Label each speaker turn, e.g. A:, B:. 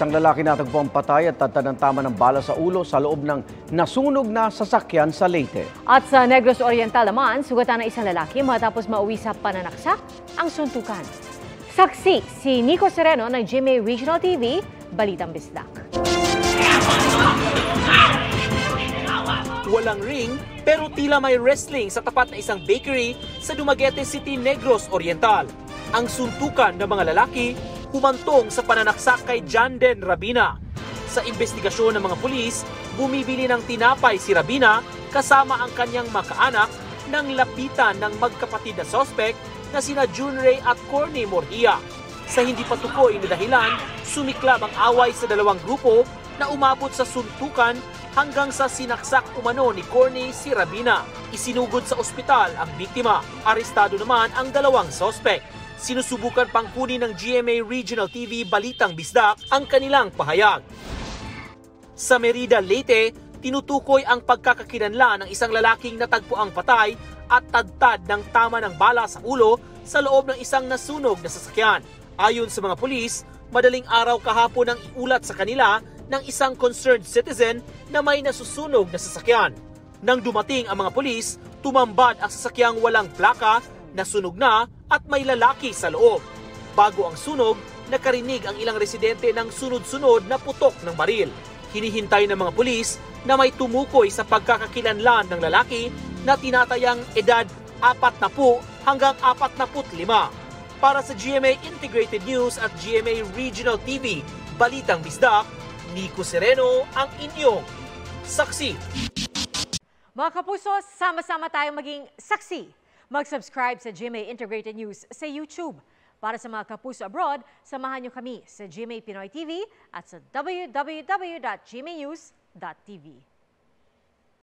A: Isang lalaki natagpuan patay at tadtad ng tama ng bala sa ulo sa loob ng nasunog na sasakyan sa Leyte.
B: At sa Negros Oriental naman, sugatan ng isang lalaki matapos mauwi sa pananaksak ang suntukan. Saksi si Nico Sereno ng GMA Regional TV, Balitang Bisdak.
C: Walang ring pero tila may wrestling sa tapat na isang bakery sa Dumaguete City, Negros Oriental. Ang suntukan ng mga lalaki humantong sa pananaksak kay Janden Rabina. Sa investigasyon ng mga pulis, bumibili ng tinapay si Rabina kasama ang kanyang makaanak nang lapitan ng magkapatid na sospek na sina Junray at Corny Morhia. Sa hindi patukoy na dahilan, sumiklab ang away sa dalawang grupo na umabot sa suntukan hanggang sa sinaksak umano ni Corny si Rabina. Isinugod sa ospital ang biktima. Arestado naman ang dalawang sospek. Sinusubukan pang kunin ng GMA Regional TV Balitang Bisdak ang kanilang pahayag. Sa Merida, Leyte, tinutukoy ang pagkakakilanlan ng isang lalaking natagpuang patay at tadtad ng tama ng bala sa ulo sa loob ng isang nasunog na sasakyan. Ayon sa mga pulis, madaling araw kahapon ang iulat sa kanila ng isang concerned citizen na may nasusunog na sasakyan. Nang dumating ang mga pulis, tumambad ang sasakyang walang plaka, nasunog na at may lalaki sa loob. Bago ang sunog, nakarinig ang ilang residente ng sunod-sunod na putok ng baril. Hinihintay ng mga pulis na may tumukoy sa pagkakakilanlan ng lalaki na tinatayang edad 40 hanggang 45. Para sa GMA Integrated News at GMA Regional TV, Balitang Bisdak, Nico Sereno ang inyong saksi.
B: Mga kapuso, sama-sama tayong maging saksi. Mag-subscribe sa GMA Integrated News sa YouTube. Para sa mga kapuso abroad, samahan niyo kami sa GMA Pinoy TV at sa www.gmanews.tv.